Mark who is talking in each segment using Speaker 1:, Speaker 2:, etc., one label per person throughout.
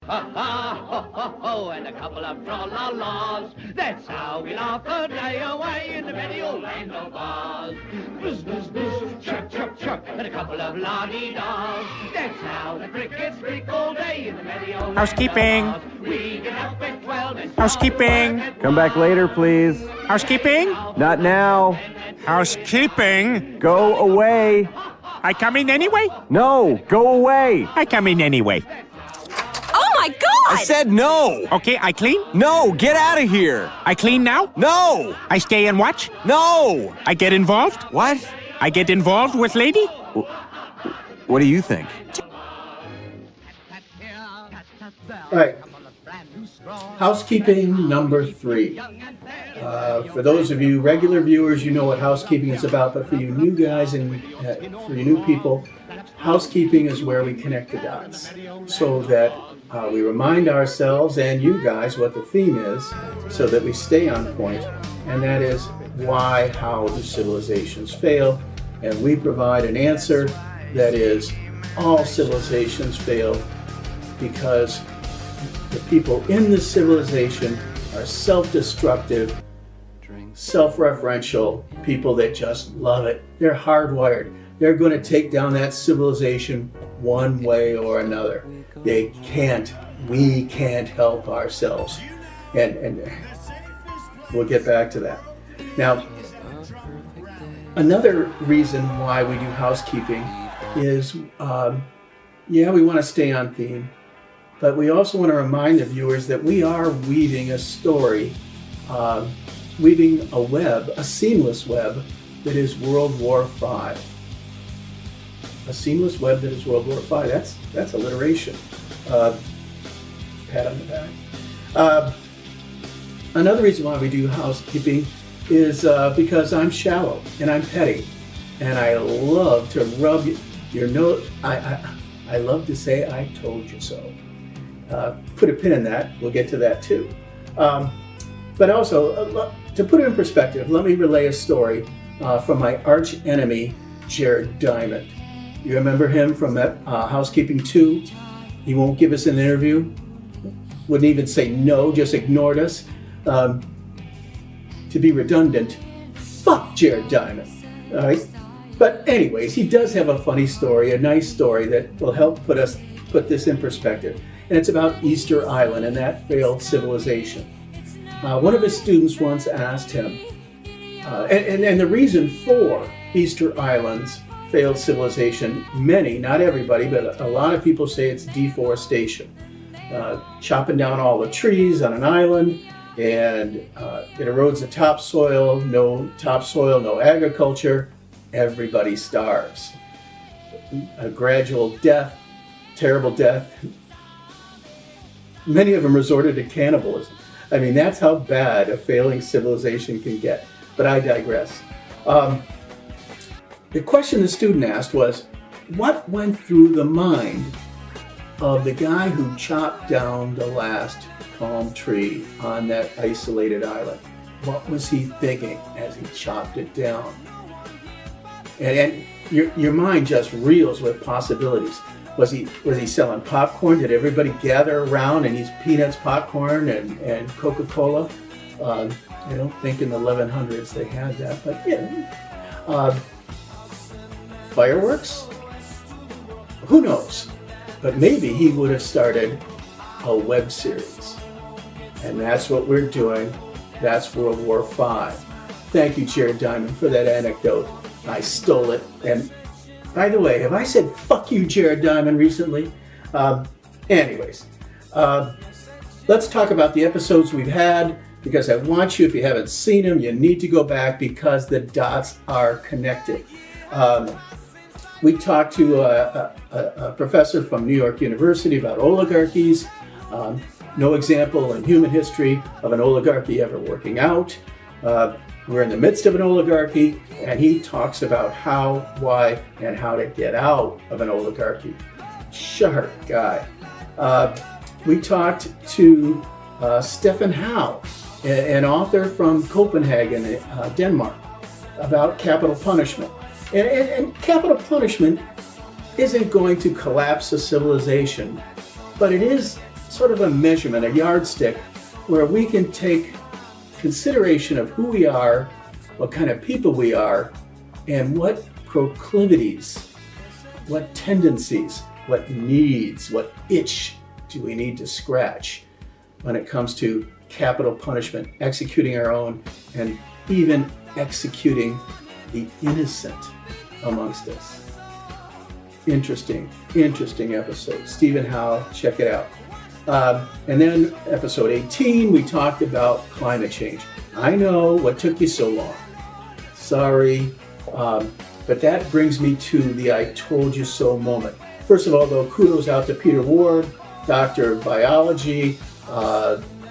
Speaker 1: Ha ha ho ho ho, and a couple of tra-la-las. That's how we laugh the day away in the merry Orlando bars. Buzz, buzz, buzz, chirp, chirp, chirp, and a couple of la-dee-das. That's how the crickets speak all day in the merry Orlando
Speaker 2: Housekeeping.
Speaker 1: bars. We get up at 12 and
Speaker 2: Housekeeping.
Speaker 3: Come back later, please.
Speaker 2: Housekeeping?
Speaker 3: Not now.
Speaker 2: Housekeeping?
Speaker 3: Go away.
Speaker 2: I come in anyway?
Speaker 3: No, go away.
Speaker 2: I come in anyway.
Speaker 4: Oh my God!
Speaker 3: I said no.
Speaker 2: Okay, I clean?
Speaker 3: No, get out of here.
Speaker 2: I clean now?
Speaker 3: No.
Speaker 2: I stay and watch?
Speaker 3: No.
Speaker 2: I get involved?
Speaker 3: What?
Speaker 2: I get involved with lady?
Speaker 3: What do you think?
Speaker 5: All right. Housekeeping number 3. For those of you regular viewers, you know what housekeeping is about, but for you new guys and for you new people, housekeeping is where we connect the dots so that we remind ourselves and you guys what the theme is so that we stay on point, and that is why, how do civilizations fail? And we provide an answer that is all civilizations fail because the people in the civilization are self-destructive, self-referential people that just love it. They're hardwired. They're going to take down that civilization one way or another. They can't. We can't help ourselves. And we'll get back to that. Now, another reason why we do housekeeping is, we want to stay on theme. But we also want to remind the viewers that we are weaving a story, weaving a web, a seamless web that is World War V. A seamless web that is World War V. That's alliteration. Pat on the back. Another reason why we do housekeeping is because I'm shallow and I'm petty, and I love to rub your nose. I love to say I told you so. Put a pin in that. We'll get to that too. But also, to put it in perspective, let me relay a story from my arch enemy, Jared Diamond. You remember him from that Housekeeping 2? He won't give us an interview. Wouldn't even say no, just ignored us. To be redundant, fuck Jared Diamond. All right? But anyways, he does have a funny story, a nice story that will help put this in perspective. And it's about Easter Island and that failed civilization. One of his students once asked him, and the reason for Easter Island's failed civilization, many, not everybody, but a lot of people say it's deforestation. Chopping down all the trees on an island, and it erodes the topsoil, no topsoil, no agriculture, everybody starves. A gradual death, terrible death. Many of them resorted to cannibalism. I mean, that's how bad a failing civilization can get. But I digress. The question the student asked was, what went through the mind of the guy who chopped down the last palm tree on that isolated island? What was he thinking as he chopped it down? And your mind just reels with possibilities. Was he selling popcorn? Did everybody gather around and eat peanuts, popcorn, and Coca-Cola? I don't think in the 1100s they had that, but yeah. Fireworks? Who knows? But maybe he would have started a web series. And that's what we're doing. That's World War V. Thank you, Jared Diamond, for that anecdote. I stole it. And by the way, have I said fuck you, Jared Diamond, recently? Anyways, let's talk about the episodes we've had, because I want you, if you haven't seen them, you need to go back because the dots are connected. We talked to a professor from New York University about oligarchies. No example in human history of an oligarchy ever working out. We're in the midst of an oligarchy, and he talks about how, why, and how to get out of an oligarchy. Sharp guy. We talked to Stefan Howe, an author from Copenhagen, Denmark, about capital punishment. And capital punishment isn't going to collapse a civilization, but it is sort of a measurement, a yardstick, where we can take consideration of who we are, what kind of people we are, and what proclivities, what tendencies, what needs, what itch do we need to scratch when it comes to capital punishment, executing our own, and even executing the innocent amongst us. Interesting episode. Stephen Howe, check it out. And then episode 18, we talked about climate change. I know what took you so long. Sorry, but that brings me to the I told you so moment. First of all, though, kudos out to Peter Ward, Doctor of Biology,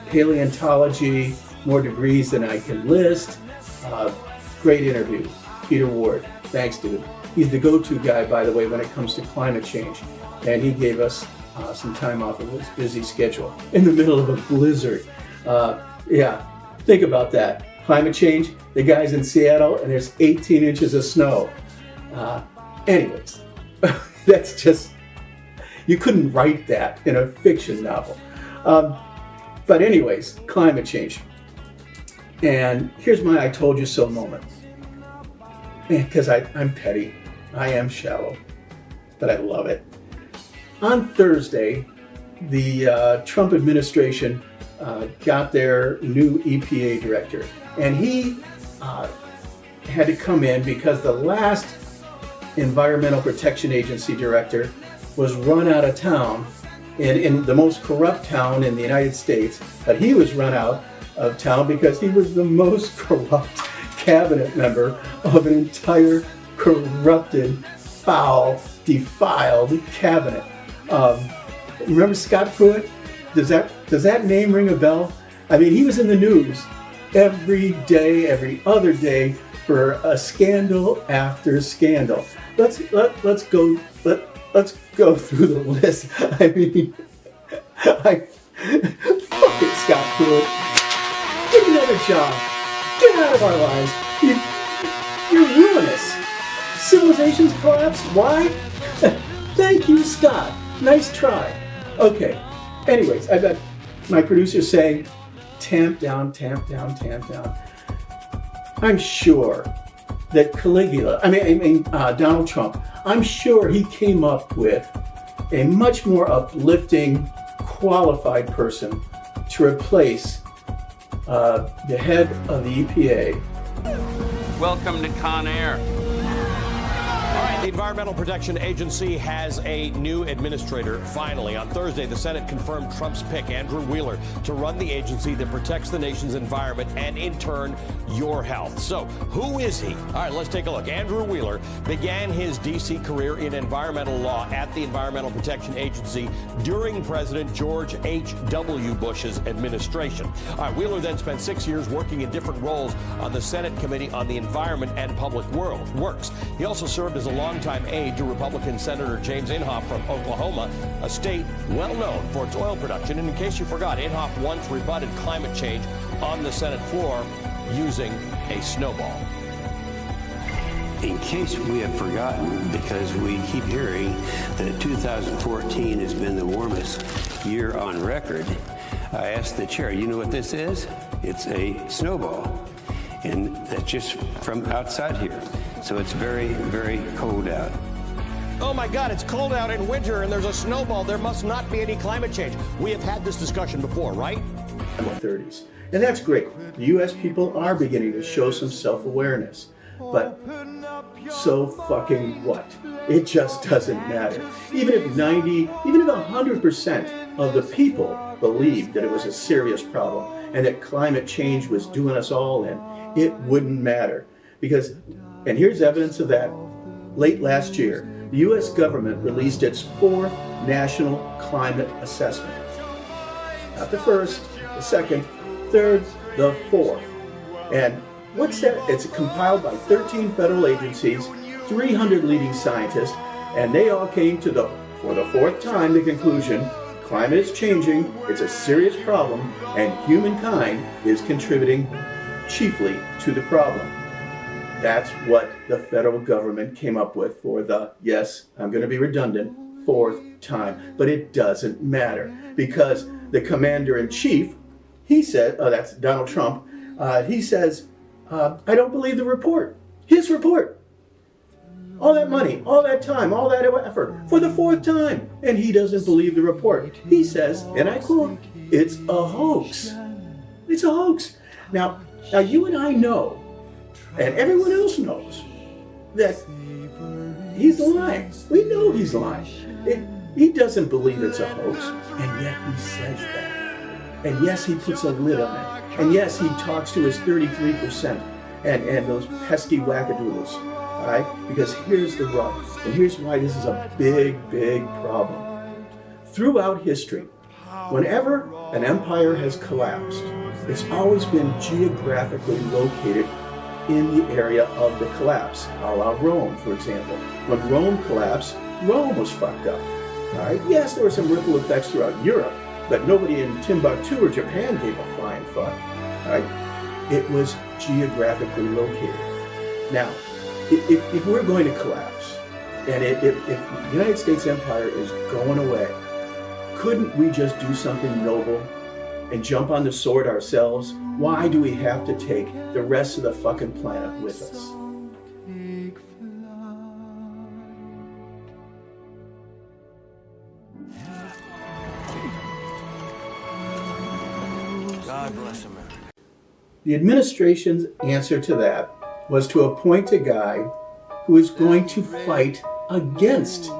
Speaker 5: Paleontology, more degrees than I can list. Great interview, Peter Ward. Thanks, dude. He's the go-to guy, by the way, when it comes to climate change. And he gave us some time off of his busy schedule in the middle of a blizzard. Yeah, think about that. Climate change, the guy's in Seattle and there's 18 inches of snow. Anyways, that's just, you couldn't write that in a fiction novel. But anyways, climate change. And here's my I told you so moment. Because I'm petty, I am shallow, but I love it. On Thursday, the Trump administration got their new EPA director, and he had to come in because the last Environmental Protection Agency director was run out of town in the most corrupt town in the United States, but he was run out of town because he was the most corrupt cabinet member of an entire corrupted, foul, defiled cabinet. Remember Scott Pruitt? Does that name ring a bell? I mean, he was in the news every day, every other day for a scandal after scandal. Let's go through the list. I mean, fuck it, Scott Pruitt. Get another job. Get out of our lives. You're ruinous. Civilization's collapse. Why? Thank you, Scott. Nice try. Okay. Anyways, I got my producer saying, tamp down, tamp down, tamp down. I'm sure that Donald Trump, I'm sure he came up with a much more uplifting, qualified person to replace the head of the EPA.
Speaker 6: Welcome to Con Air.
Speaker 7: All right, the Environmental Protection Agency has a new administrator, finally. On Thursday, the Senate confirmed Trump's pick, Andrew Wheeler, to run the agency that protects the nation's environment and, in turn, your health. So, who is he? All right, let's take a look. Andrew Wheeler began his D.C. career in environmental law at the Environmental Protection Agency during President George H.W. Bush's administration. All right, Wheeler then spent 6 years working in different roles on the Senate Committee on the Environment and Public Works. He also served as a longtime aide to Republican Senator James Inhofe from Oklahoma, a state well known for its oil production. And in case you forgot, Inhofe once rebutted climate change on the Senate floor using a snowball.
Speaker 8: In case we have forgotten, because we keep hearing that 2014 has been the warmest year on record, I asked the chair, you know what this is? It's a snowball. And that's just from outside here. So it's very, very cold out.
Speaker 7: Oh my God, it's cold out in winter and there's a snowball. There must not be any climate change. We have had this discussion before, right?
Speaker 5: In the 30s. And that's great. The U.S. people are beginning to show some self-awareness. But so fucking what? It just doesn't matter. Even if 100% of the people believed that it was a serious problem and that climate change was doing us all in, it wouldn't matter. Because, and here's evidence of that. Late last year, the U.S. government released its 4th National Climate Assessment. Not the first, the second, third, the 4th. And what's that? It's compiled by 13 federal agencies, 300 leading scientists, and they all came to for the 4th time, the conclusion: climate is changing, it's a serious problem, and humankind is contributing chiefly to the problem. That's what the federal government came up with for the, yes, I'm going to be redundant, fourth time. But it doesn't matter because the commander-in-chief, he said, that's Donald Trump, he says, I don't believe the report. His report. All that money, all that time, all that effort for the fourth time. And he doesn't believe the report. He says, and I quote, it's a hoax. It's a hoax. Now you and I know, and everyone else knows, that he's lying. We know he's lying. He doesn't believe it's a hoax, and yet he says that. And yes, he puts a lid on it. And yes, he talks to his 33% and those pesky wackadoodles. All right? Because here's the rub, and here's why this is a big, big problem. Throughout history, whenever an empire has collapsed, it's always been geographically located in the area of the collapse, a la Rome, for example. When Rome collapsed, Rome was fucked up. All right? Yes, there were some ripple effects throughout Europe, but nobody in Timbuktu or Japan gave a flying fuck. All right? It was geographically located. Now, if we're going to collapse, and if the United States empire is going away, couldn't we just do something noble and jump on the sword ourselves? Why do we have to take the rest of the fucking planet with us?
Speaker 8: God bless America.
Speaker 5: The administration's answer to that was to appoint a guy who is going to fight against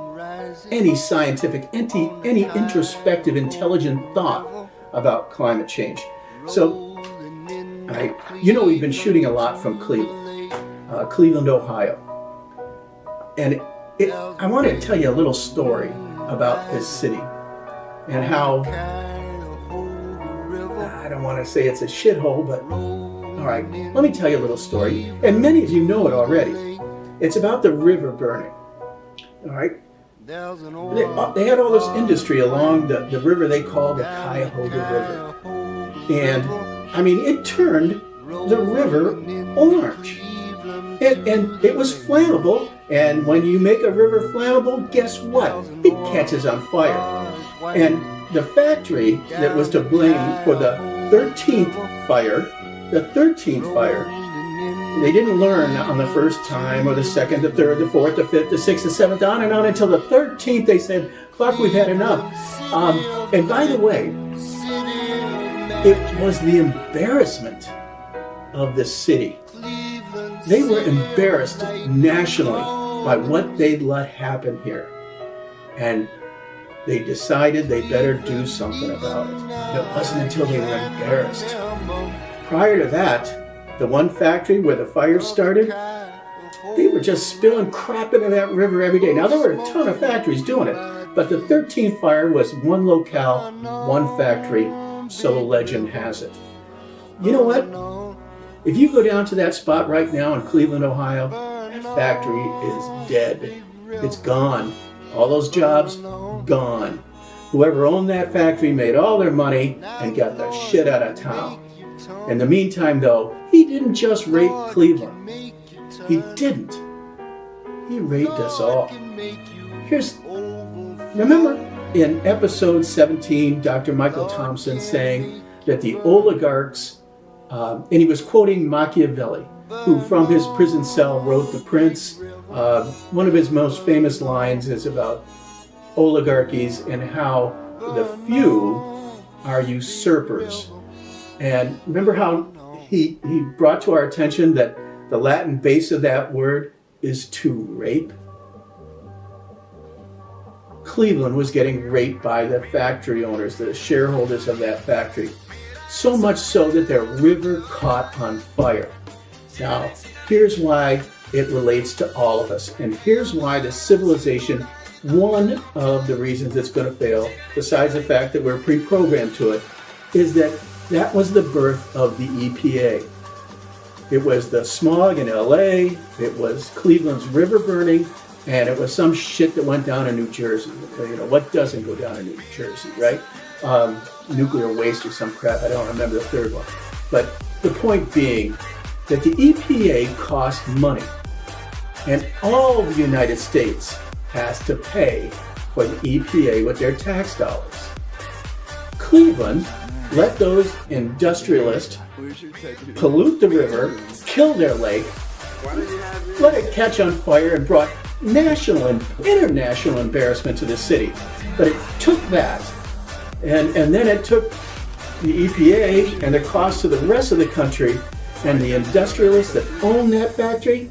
Speaker 5: any scientific, any introspective, intelligent thought about climate change. So, we've been shooting a lot from Cleveland, Ohio. And I want to tell you a little story about this city and how, I don't want to say it's a shithole, but all right, let me tell you a little story. And many of you know it already. It's about the river burning. All right? They had all this industry along the river they call the Cuyahoga River. And, it turned the river orange. And it was flammable. And when you make a river flammable, guess what? It catches on fire. And the factory that was to blame for the 13th fire, they didn't learn on the first time, or the second, the third, the fourth, the fifth, the sixth, the seventh, on and on until the 13th. They said, fuck, we've had enough. And by the way, it was the embarrassment of the city. They were embarrassed nationally by what they'd let happen here. And they decided they better do something about it. It wasn't until they were embarrassed. Prior to that, the one factory where the fire started, they were just spilling crap into that river every day. Now, there were a ton of factories doing it, but the 13th fire was one locale, one factory, so legend has it. You know what? If you go down to that spot right now in Cleveland, Ohio, that factory is dead. It's gone. All those jobs, gone. Whoever owned that factory made all their money and got the shit out of town. In the meantime, though, he didn't just rape Cleveland. He didn't. He raped us all. Remember in episode 17, Dr. Michael Thompson saying that the oligarchs, and he was quoting Machiavelli, who from his prison cell wrote The Prince. One of his most famous lines is about oligarchies and how the few are usurpers. And remember how he brought to our attention that the Latin base of that word is to rape? Cleveland was getting raped by the factory owners, the shareholders of that factory. So much so that their river caught on fire. Now, here's why it relates to all of us. And here's why the civilization, one of the reasons it's going to fail, besides the fact that we're pre-programmed to it, is that was the birth of the EPA. It was the smog in LA, it was Cleveland's river burning, and it was some shit that went down in New Jersey. You know, what doesn't go down in New Jersey, right? Nuclear waste or some crap, I don't remember the third one. But the point being that the EPA costs money, and all the United States has to pay for the EPA with their tax dollars. Cleveland let those industrialists pollute the river, kill their lake, let it catch on fire, and brought national and international embarrassment to the city. But it took that, and then it took the EPA and the cost to the rest of the country, and the industrialists that own that factory,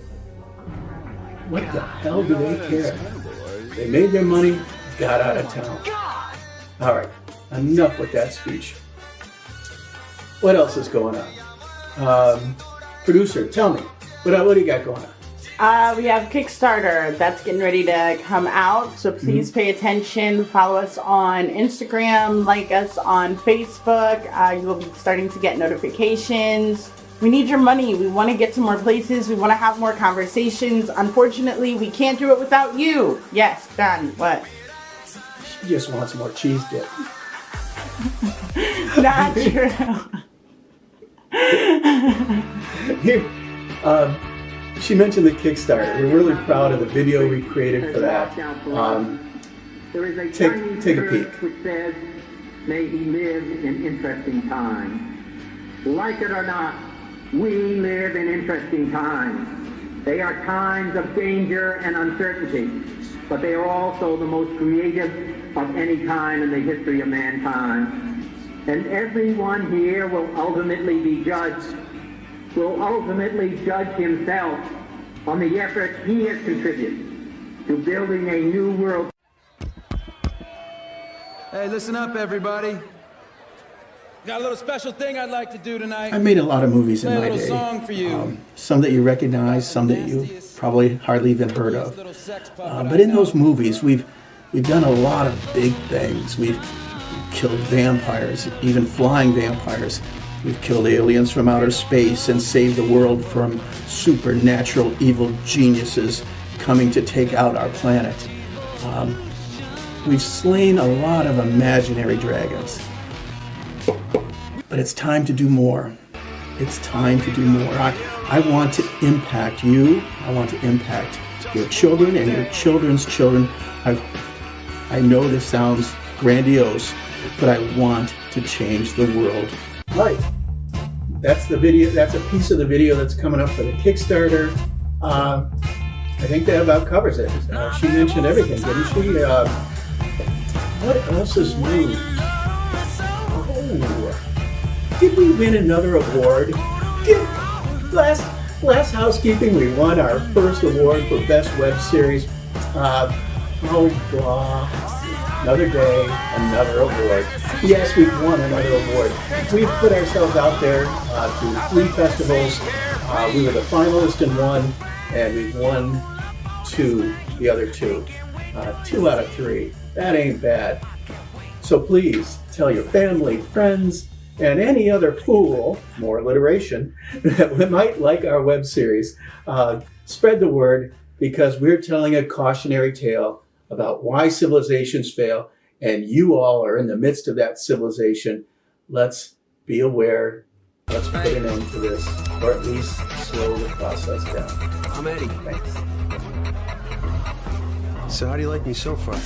Speaker 5: what the hell do they care? They made their money, got out of town. All right, enough with that speech. What else is going on? Producer, tell me, what do you got going on?
Speaker 9: We have Kickstarter that's getting ready to come out, so please pay attention. Follow us on Instagram, like us on Facebook. You will be starting to get notifications. We need your money. We want to get to more places. We want to have more conversations. Unfortunately, we can't do it without you. Yes, done. What?
Speaker 5: She just wants more cheese dip.
Speaker 9: Not true.
Speaker 5: Here, she mentioned the Kickstarter. We're really proud of the video we created for that. Take a peek.
Speaker 10: Which says, "May he live in interesting times." Like it or not, we live in interesting times. They are times of danger and uncertainty, but they are also the most creative of any time in the history of mankind. And everyone here will ultimately be judged, will ultimately judge himself on the effort he has contributed to building a new world.
Speaker 11: Hey, listen up, everybody. Got a little special thing I'd like to do tonight.
Speaker 5: I made a lot of movies in
Speaker 11: Play a
Speaker 5: my
Speaker 11: little
Speaker 5: day.
Speaker 11: song for you.
Speaker 5: Some that you recognize, some that you probably hardly even heard of. But in those movies, we've done a lot of big things. We've killed vampires, even flying vampires. We've killed aliens from outer space and saved the world from supernatural evil geniuses coming to take out our planet. We've slain a lot of imaginary dragons. But it's time to do more. It's time to do more. I want to impact you. I want to impact your children and your children's children. I know this sounds grandiose, but I want to change the world. Right. That's the video. That's a piece of the video that's coming up for the Kickstarter. I think that about covers it. She mentioned everything, didn't she? What else is new? Oh, did we win another award? Last Housekeeping, we won our first award for Best Web Series. Another day, another award. Yes, we've won another award. We've put ourselves out there to 3 festivals. We were the finalist in 1, and we've won 2, the other 2. 2 out of 3. That ain't bad. So please tell your family, friends, and any other fool, more alliteration, that might like our web series. Spread the word, because we're telling a cautionary tale about why civilizations fail, and you all are in the midst of that civilization. Let's be aware. Let's put an end to this, or at least slow the process down.
Speaker 12: I'm Eddie.
Speaker 5: Thanks.
Speaker 12: So how do you like me so far?